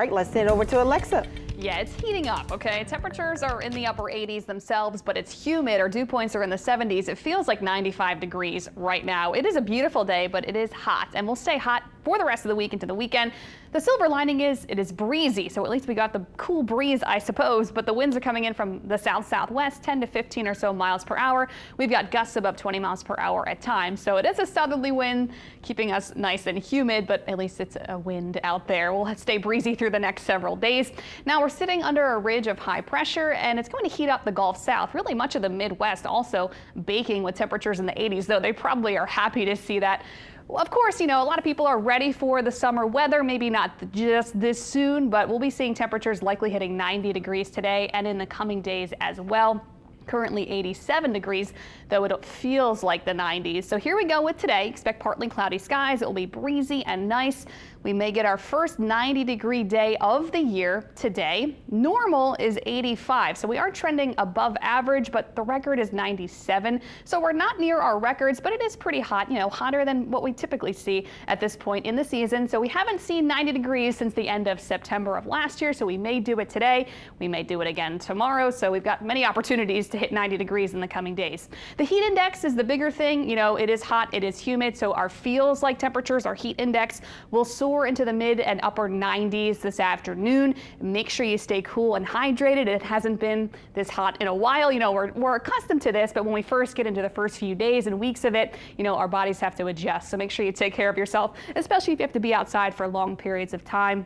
All right, let's send it over to Alexa. Yeah, it's heating up, okay? Temperatures are in the upper 80s themselves, but it's humid. Our dew points are in the 70s. It feels like 95 degrees right now. It is a beautiful day, but it is hot, and we'll stay hot for the rest of the week into the weekend. The silver lining is it is breezy, so at least we got the cool breeze, I suppose, but the winds are coming in from the south-southwest, 10 to 15 or so miles per hour. We've got gusts above 20 miles per hour at times, so it is a southerly wind keeping us nice and humid, but at least it's a wind out there. We'll stay breezy through the next several days. Now we're sitting under a ridge of high pressure, and it's going to heat up the Gulf South, really much of the Midwest, also baking with temperatures in the 80s, though they probably are happy to see that. Well, of course, you know, a lot of people are ready for the summer weather, maybe not just this soon, but we'll be seeing temperatures likely hitting 90 degrees today and in the coming days as well. Currently 87 degrees, though it feels like the 90s. So here we go with today. Expect partly cloudy skies. It will be breezy and nice. We may get our first 90-degree day of the year today. Normal is 85, so we are trending above average, but the record is 97. So we're not near our records, but it is pretty hot, you know, hotter than what we typically see at this point in the season. So we haven't seen 90 degrees since the end of September of last year, so we may do it today. We may do it again tomorrow, so we've got many opportunities to hit 90 degrees in the coming days. The heat index is the bigger thing. You know, it is hot, it is humid, so our feels like temperatures, our heat index will soar into the mid and upper 90s this afternoon. Make sure you stay cool and hydrated. It hasn't been this hot in a while. You know, we're accustomed to this, but when we first get into the first few days and weeks of it, you know, our bodies have to adjust. So make sure you take care of yourself, especially if you have to be outside for long periods of time.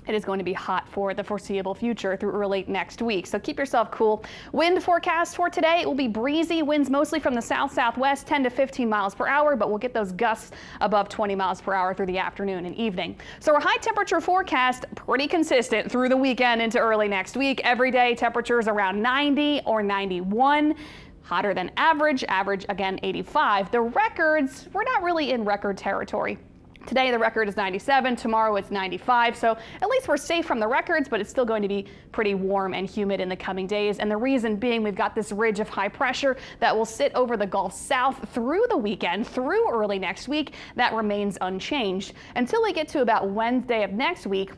It is going to be hot for the foreseeable future through early next week, so keep yourself cool. Wind forecast for today, it will be breezy. Winds mostly from the south-southwest, 10 to 15 miles per hour, but we'll get those gusts above 20 miles per hour through the afternoon and evening. So our high temperature forecast, pretty consistent through the weekend into early next week. Every day temperatures around 90 or 91. Hotter than average, again 85. The records, we're not really in record territory. Today the record is 97, tomorrow it's 95, so at least we're safe from the records, but it's still going to be pretty warm and humid in the coming days. And the reason being, we've got this ridge of high pressure that will sit over the Gulf South through the weekend, through early next week. That remains unchanged until we get to about Wednesday of next week.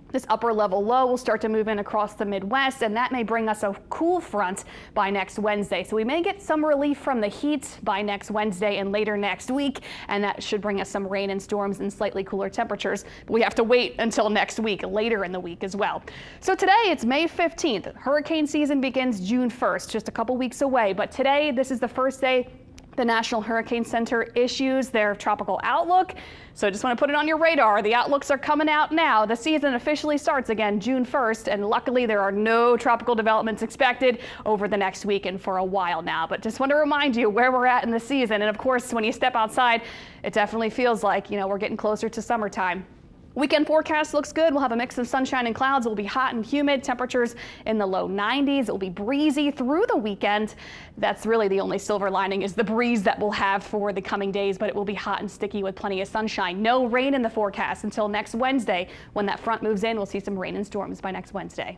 This upper level low will start to move in across the Midwest, and that may bring us a cool front by next Wednesday. So we may get some relief from the heat by next Wednesday and later next week, and that should bring us some rain and storms and slightly cooler temperatures. But we have to wait until next week, later in the week as well. So today it's May 15th. Hurricane season begins June 1st, just a couple weeks away. But today, this is the first day the National Hurricane Center issues their tropical outlook. So I just want to put it on your radar. The outlooks are coming out now. The season officially starts again June 1st, and luckily there are no tropical developments expected over the next week and for a while now. But just want to remind you where we're at in the season. And of course, when you step outside, it definitely feels like, you know, we're getting closer to summertime. Weekend forecast looks good. We'll have a mix of sunshine and clouds. It will be hot and humid. Temperatures in the low 90s. It will be breezy through the weekend. That's really the only silver lining, is the breeze that we'll have for the coming days, but it will be hot and sticky with plenty of sunshine. No rain in the forecast until next Wednesday. When that front moves in, we'll see some rain and storms by next Wednesday.